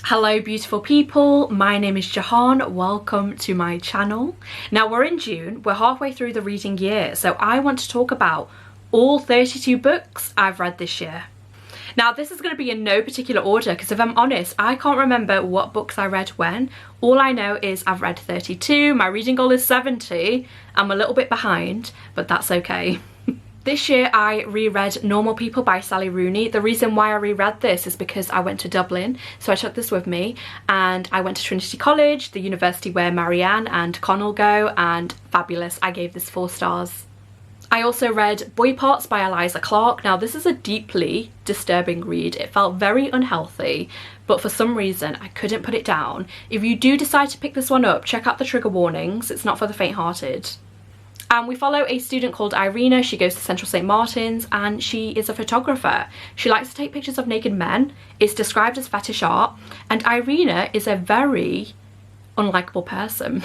Hello beautiful people, my name is Jahan, welcome to my channel. Now we're in June, we're halfway through the reading year, so I want to talk about all 32 books I've read this year. Now this is going to be in no particular order because if I'm honest, I can't remember what books I read when. All I know is I've read 32, my reading goal is 70, I'm a little bit behind, but that's okay. This year I reread Normal People by Sally Rooney. The reason why I reread this is because I went to Dublin, so I took this with me and I went to Trinity College, the university where Marianne and Connell go, and fabulous. I gave this 4 stars. I also read Boy Parts by Eliza Clark. Now this is a deeply disturbing read. It felt very unhealthy, but for some reason I couldn't put it down. If you do decide to pick this one up, check out the trigger warnings. It's not for the faint-hearted. We follow a student called Irina. She goes to Central St. Martin's and she is a photographer. She likes to take pictures of naked men. It's described as fetish art, and Irina is a very unlikable person.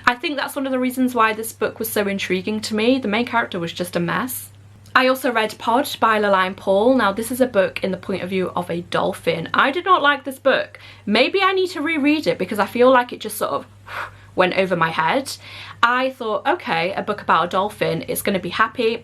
I think that's one of the reasons why this book was so intriguing to me. The main character was just a mess. I also read Pod by Lalaine Paul. Now this is a book in the point of view of a dolphin. I did not like this book. Maybe I need to reread it because I feel like it just sort of went over my head. I thought, okay, a book about a dolphin, it's going to be happy.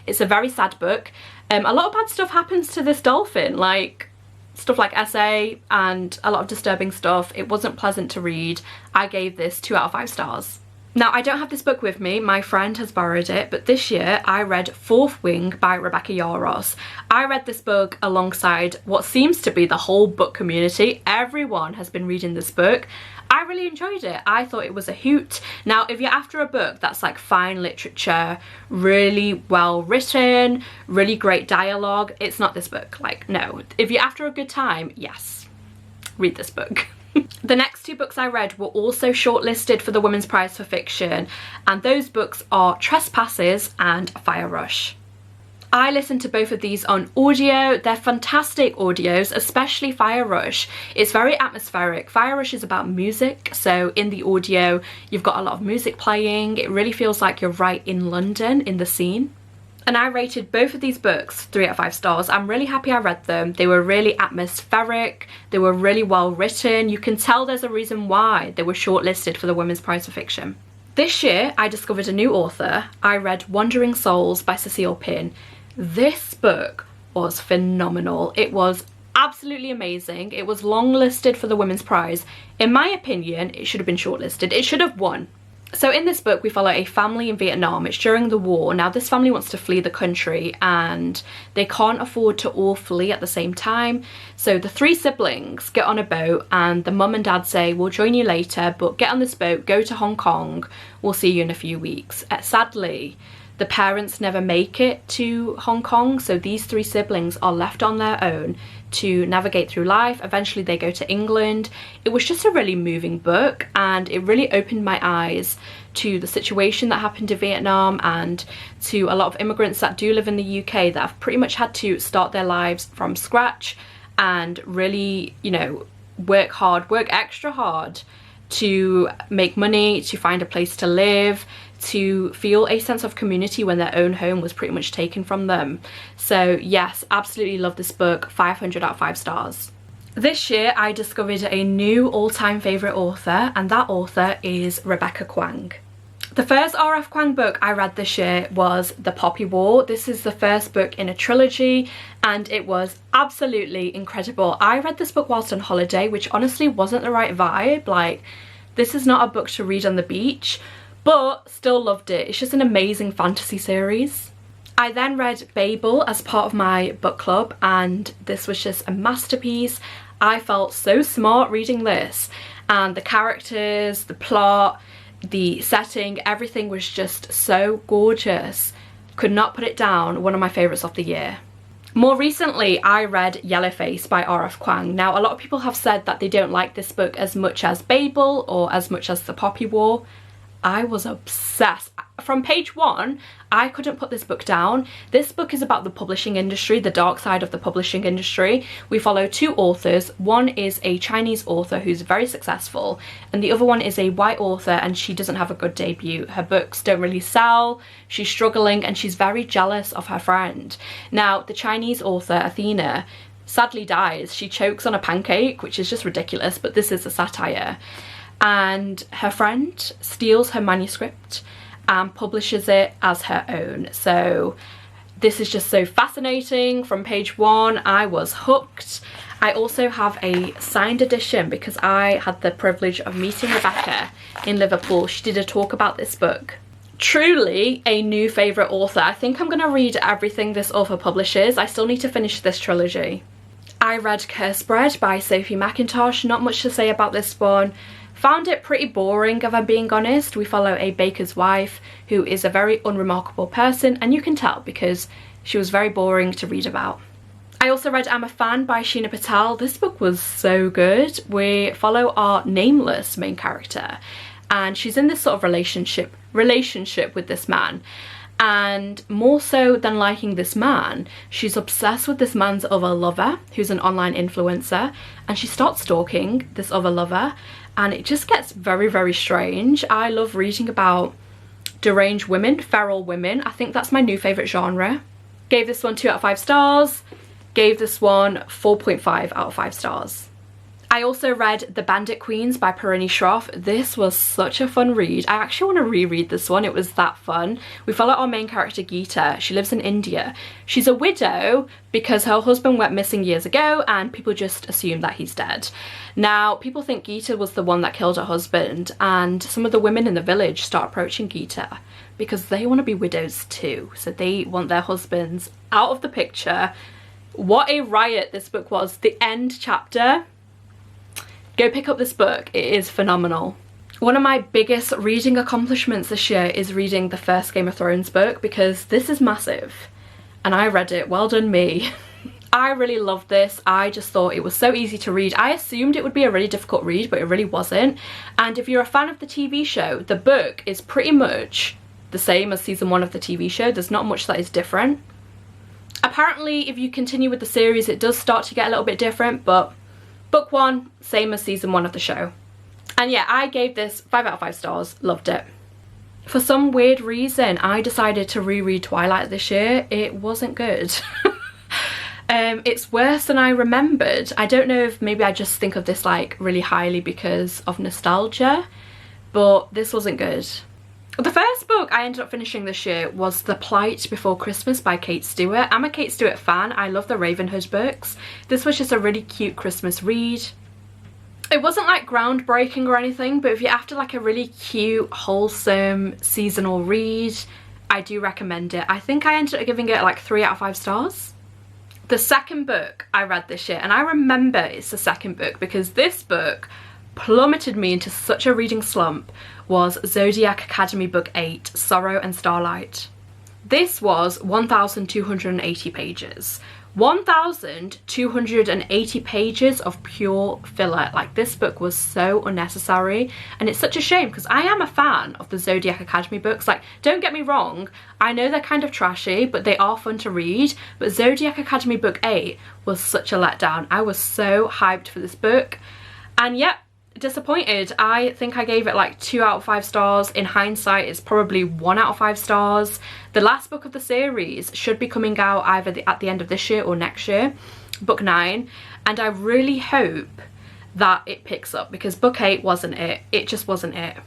It's a very sad book. A lot of bad stuff happens to this dolphin, like stuff like SA and a lot of disturbing stuff. It wasn't pleasant to read. I gave this 2 out of 5 stars. Now I don't have this book with me, my friend has borrowed it, but this year I read Fourth Wing by Rebecca Yarros. I read this book alongside what seems to be the whole book community. Everyone has been reading this book. I really enjoyed it. I thought it was a hoot. Now if you're after a book that's like fine literature, really well written, really great dialogue, it's not this book. Like, no. If you're after a good time, yes, read this book. The next 2 books I read were also shortlisted for the Women's Prize for Fiction, and those books are Trespasses and Fire Rush. I listened to both of these on audio. They're fantastic audios, especially Fire Rush. It's very atmospheric. Fire Rush is about music, so in the audio you've got a lot of music playing. It really feels like you're right in London in the scene. And I rated both of these books 3 out of 5 stars. I'm really happy I read them. They were really atmospheric. They were really well written. You can tell there's a reason why they were shortlisted for the Women's Prize for Fiction. This year I discovered a new author. I read Wandering Souls by Cecile Pin. This book was phenomenal. It was absolutely amazing. It was longlisted for the Women's Prize. In my opinion, it should have been shortlisted. It should have won. So in this book we follow a family in Vietnam. It's during the war. Now this family wants to flee the country and they can't afford to all flee at the same time. So the 3 siblings get on a boat and the mum and dad say, we'll join you later, but get on this boat, go to Hong Kong, we'll see you in a few weeks. Sadly, the parents never make it to Hong Kong, so these 3 siblings are left on their own to navigate through life. Eventually they go to England. It was just a really moving book and it really opened my eyes to the situation that happened in Vietnam and to a lot of immigrants that do live in the UK that have pretty much had to start their lives from scratch and really, you know, work hard, work extra hard to make money, to find a place to live, to feel a sense of community when their own home was pretty much taken from them. So yes, absolutely love this book, 500 out of 5 stars. This year I discovered a new all-time favourite author, and that author is Rebecca Kuang. The first R.F. Kuang book I read this year was The Poppy War. This is the first book in a trilogy and it was absolutely incredible. I read this book whilst on holiday, which honestly wasn't the right vibe. Like, this is not a book to read on the beach, but still loved it. It's just an amazing fantasy series. I then read Babel as part of my book club and this was just a masterpiece. I felt so smart reading this, and the characters, the plot, the setting, everything was just so gorgeous. Could not put it down. One of my favourites of the year. More recently I read Yellowface by R.F. Kuang. Now a lot of people have said that they don't like this book as much as Babel or as much as The Poppy War. I was obsessed. From page 1, I couldn't put this book down. This book is about the publishing industry, the dark side of the publishing industry. We follow 2 authors. One is a Chinese author who's very successful, and the other one is a white author and she doesn't have a good debut. Her books don't really sell, she's struggling, and she's very jealous of her friend. Now, the Chinese author, Athena, sadly dies. She chokes on a pancake, which is just ridiculous, but this is a satire. And her friend steals her manuscript and publishes it as her own. So this is just so fascinating. From page 1, I was hooked. I also have a signed edition because I had the privilege of meeting Rebecca in Liverpool. She did a talk about this book. Truly a new favourite author. I think I'm going to read everything this author publishes. I still need to finish this trilogy. I read Cursed Bread by Sophie Mackintosh. Not much to say about this one. Found it pretty boring, if I'm being honest. We follow a baker's wife who is a very unremarkable person, and you can tell because she was very boring to read about. I also read I'm a Fan by Sheena Patel. This book was so good. We follow our nameless main character, and she's in this sort of relationship with this man. And more so than liking this man, she's obsessed with this man's other lover, who's an online influencer, and she starts stalking this other lover, and it just gets very, very strange. I love reading about deranged women, feral women. I think that's my new favourite genre. Gave this one 2 out of 5 stars. Gave this one 4.5 out of 5 stars. I also read The Bandit Queens by Perini Shroff. This was such a fun read. I actually want to reread this one. It was that fun. We follow our main character, Geeta. She lives in India. She's a widow because her husband went missing years ago and people just assume that he's dead. Now, people think Geeta was the one that killed her husband, and some of the women in the village start approaching Geeta because they want to be widows too. So they want their husbands out of the picture. What a riot this book was. The end chapter. Go pick up this book, it is phenomenal. One of my biggest reading accomplishments this year is reading the first Game of Thrones book because this is massive and I read it. Well done me. I really loved this. I just thought it was so easy to read. I assumed it would be a really difficult read, but it really wasn't. And if you're a fan of the TV show, the book is pretty much the same as season 1 of the TV show. There's not much that is different. Apparently, if you continue with the series, it does start to get a little bit different, but book 1, same as season 1 of the show. And yeah, I gave this 5 out of 5 stars, loved it. For some weird reason, I decided to reread Twilight this year. It wasn't good. It's worse than I remembered. I don't know if maybe I just think of this like really highly because of nostalgia, but this wasn't good. The first book I ended up finishing this year was The Plight Before Christmas by Kate Stewart. I'm a Kate Stewart fan. I love the Ravenhood books. This was just a really cute Christmas read. It wasn't like groundbreaking or anything, but if you're after like a really cute, wholesome, seasonal read, I do recommend it. I think I ended up giving it like 3 out of 5 stars. The second book I read this year, and I remember it's the second book because this book plummeted me into such a reading slump, was Zodiac Academy Book 8, Sorrow and Starlight. This was 1,280 pages. 1,280 pages of pure filler. Like, this book was so unnecessary, and it's such a shame because I am a fan of the Zodiac Academy books. Like, don't get me wrong, I know they're kind of trashy, but they are fun to read. But Zodiac Academy Book 8 was such a letdown. I was so hyped for this book, and yep, disappointed. I think I gave it like 2 out of 5 stars. In hindsight, it's probably 1 out of 5 stars. The last book of the series should be coming out either at the end of this year or next year, book 9, and I really hope that it picks up because book 8 wasn't it. It just wasn't it.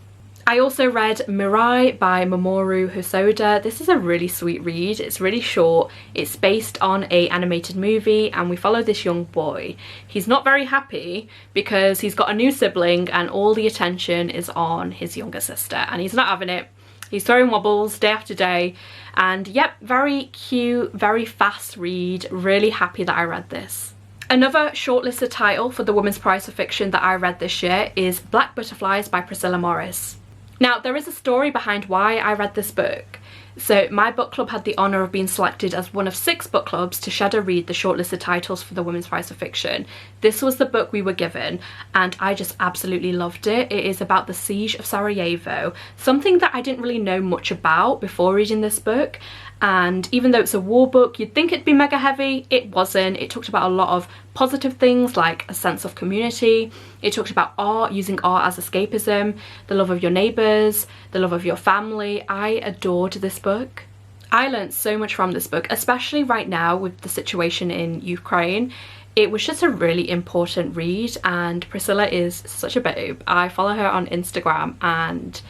I also read Mirai by Mamoru Hosoda. This is a really sweet read. It's really short. It's based on an animated movie and we follow this young boy. He's not very happy because he's got a new sibling and all the attention is on his younger sister and he's not having it. He's throwing wobbles day after day, and yep, very cute, very fast read. Really happy that I read this. Another shortlisted title for the Women's Prize for Fiction that I read this year is Black Butterflies by Priscilla Morris. Now, there is a story behind why I read this book. So my book club had the honour of being selected as one of 6 book clubs to shadow read the shortlisted titles for the Women's Prize for Fiction. This was the book we were given and I just absolutely loved it. It is about the siege of Sarajevo, something that I didn't really know much about before reading this book. And even though it's a war book, you'd think it'd be mega heavy. It wasn't. It talked about a lot of positive things like a sense of community. It talked about art, using art as escapism, the love of your neighbours, the love of your family. I adored this book. I learned so much from this book, especially right now with the situation in Ukraine. it was just a really important read, and Priscilla is such a babe. I follow her on Instagram and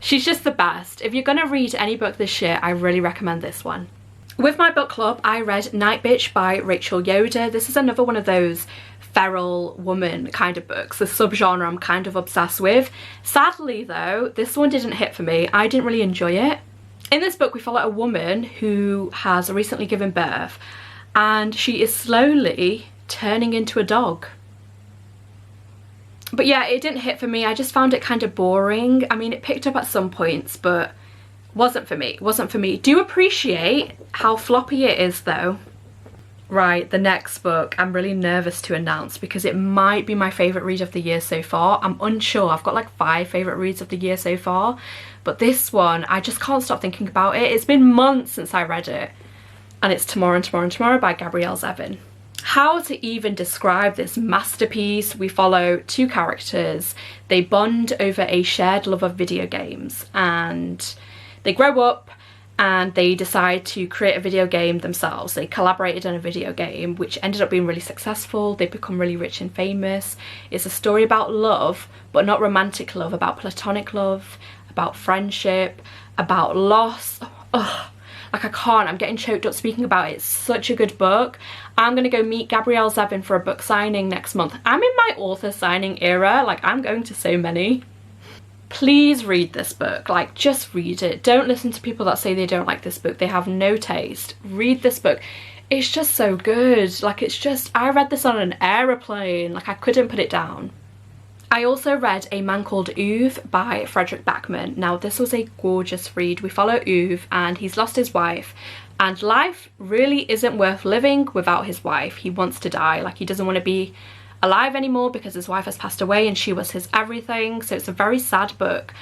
she's just the best. If you're gonna read any book this year, I really recommend this one. With my book club, I read Night Bitch by Rachel Yoder. This is another one of those feral woman kind of books, the subgenre I'm kind of obsessed with. Sadly though, this one didn't hit for me. I didn't really enjoy it. In this book, we follow a woman who has recently given birth and she is slowly turning into a dog. But yeah, it didn't hit for me. I just found it kind of boring. I mean, it picked up at some points, but wasn't for me. Wasn't for me. Do appreciate how floppy it is though. Right, the next book I'm really nervous to announce because it might be my favourite read of the year so far. I'm unsure. I've got like 5 favourite reads of the year so far, but this one, I just can't stop thinking about it. It's been months since I read it, and it's Tomorrow and Tomorrow and Tomorrow by Gabrielle Zevin. How to even describe this masterpiece? We follow 2 characters. They bond over a shared love of video games, and they grow up and they decide to create a video game themselves. They collaborated on a video game which ended up being really successful. They become really rich and famous. It's a story about love, but not romantic love, about platonic love, about friendship, about loss. Ugh. Like I can't, I'm getting choked up speaking about it. It's such a good book. I'm gonna go meet Gabrielle Zevin for a book signing next month. I'm in my author signing era, like I'm going to so many. Please read this book, like just read it. Don't listen to people that say they don't like this book. They have no taste. Read this book. It's just so good. Like it's just, I read this on an aeroplane, like I couldn't put it down. I also read A Man Called Uwe by Fredrik Backman. Now this was a gorgeous read. We follow Uwe and he's lost his wife, and life really isn't worth living without his wife. He wants to die, like he doesn't want to be alive anymore because his wife has passed away and she was his everything. So it's a very sad book,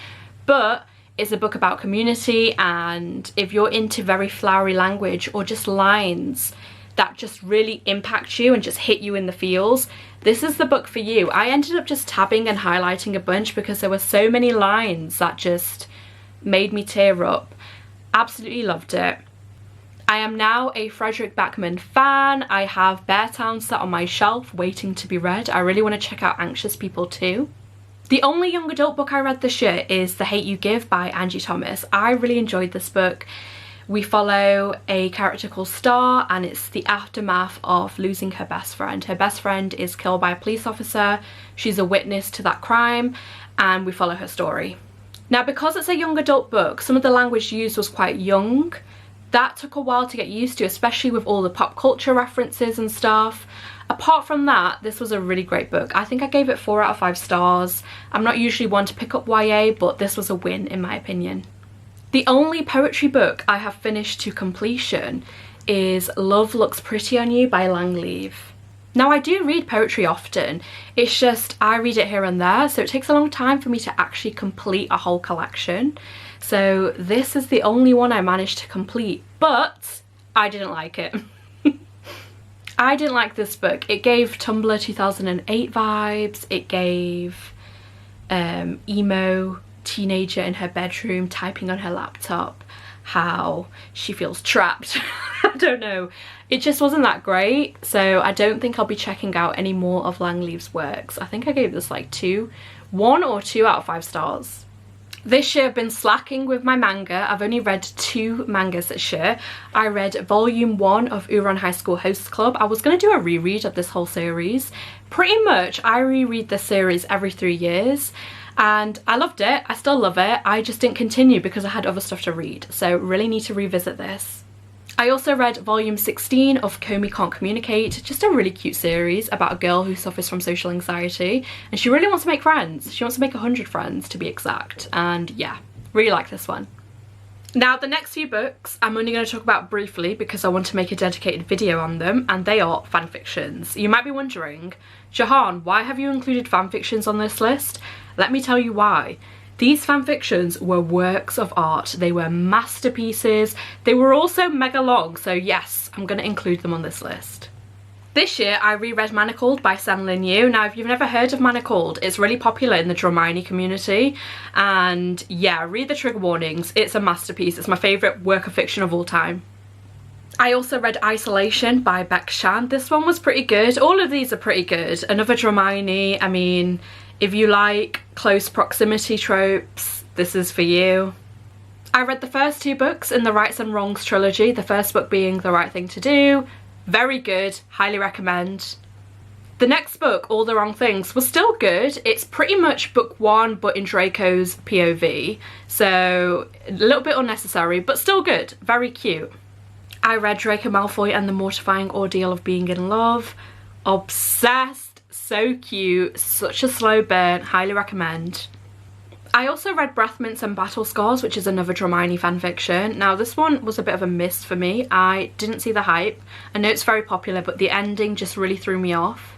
but it's a book about community, and if you're into very flowery language or just lines that just really impact you and just hit you in the feels, this is the book for you. I ended up just tabbing and highlighting a bunch because there were so many lines that just made me tear up. Absolutely loved it. I am now a Fredrik Backman fan. I have Beartown sat on my shelf waiting to be read. I really want to check out Anxious People too. The only young adult book I read this year is The Hate U Give by Angie Thomas. I really enjoyed this book. We follow a character called Star, and it's the aftermath of losing her best friend. Her best friend is killed by a police officer. She's a witness to that crime, and we follow her story. Now, because it's a young adult book, some of the language used was quite young. That took a while to get used to, especially with all the pop culture references and stuff. Apart from that, this was a really great book. I think I gave it 4 out of 5 stars. I'm not usually one to pick up YA, but this was a win in my opinion. The only poetry book I have finished to completion is Love Looks Pretty on You by Langleaf. Now I do read poetry often, it's just I read it here and there, so it takes a long time for me to actually complete a whole collection. So this is the only one I managed to complete, but I didn't like it. I didn't like this book. It gave Tumblr 2008 vibes, it gave emo teenager in her bedroom typing on her laptop how she feels trapped. I don't know, it just wasn't that great, so I don't think I'll be checking out any more of Langleaf's works. I think I gave this like 1 or 2 out of 5 stars. This year I've been slacking with my manga. I've only read 2 mangas this year. I read volume 1 of Ouran High School Hosts Club. I was going to do a reread of this whole series. Pretty much I reread this series every 3 years, and I loved it. I still love it. I just didn't continue because I had other stuff to read, so really need to revisit this. I also read volume 16 of Komi Can't Communicate, just a really cute series about a girl who suffers from social anxiety and she really wants to make friends. She wants to make 100 friends to be exact, and yeah, really like this one. Now the next few books I'm only going to talk about briefly because I want to make a dedicated video on them, and they are fanfictions. You might be wondering, Jahan, why have you included fanfictions on this list? Let me tell you why. These fanfictions were works of art. They were masterpieces. They were also mega long, so yes, I'm going to include them on this list. This year I reread Manacled by Sen Lin Yu. Now if you've never heard of Manacled, it's really popular in the Dramione community, and yeah, read the trigger warnings. It's a masterpiece. It's my favourite work of fiction of all time. I also read Isolation by Beck Shan. This one was pretty good. All of these are pretty good. Another Dramini. I mean, if you like close proximity tropes, this is for you. I read the first 2 books in the Rights and Wrongs trilogy, the first book being The Right Thing to Do. Very good, highly recommend. The next book, All the Wrong Things, was still good. It's pretty much book 1 but in Draco's POV, so a little bit unnecessary but still good, very cute. I read Draco Malfoy and the Mortifying Ordeal of Being in Love. Obsessed, so cute, such a slow burn, highly recommend. I also read Breath Mints and Battle Scars, which is another Dramini fanfiction. Now this one was a bit of a miss for me. I didn't see the hype. I know it's very popular, but the ending just really threw me off.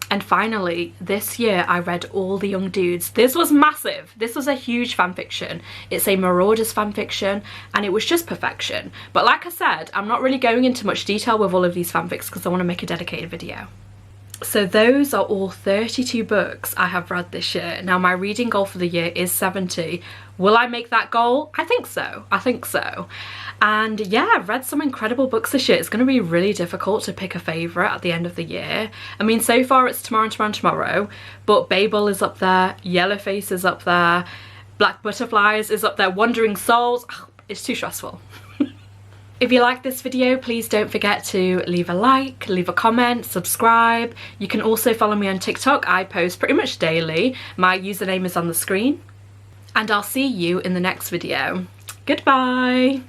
And finally, this year I read All the Young Dudes. This was massive. This was a huge fanfiction. It's a Marauders fanfiction and it was just perfection. But like I said, I'm not really going into much detail with all of these fanfics because I want to make a dedicated video. So those are all 32 books I have read this year. Now my reading goal for the year is 70. Will I make that goal? I think so. I think so. And yeah, I've read some incredible books this year. It's going to be really difficult to pick a favourite at the end of the year. I mean, so far it's Tomorrow, but Babel is up there, Yellowface is up there, Black Butterflies is up there, Wandering Souls. Ugh, it's too stressful. If you like this video, please don't forget to leave a like, leave a comment, subscribe. You can also follow me on TikTok. I post pretty much daily. My username is on the screen. And I'll see you in the next video. Goodbye!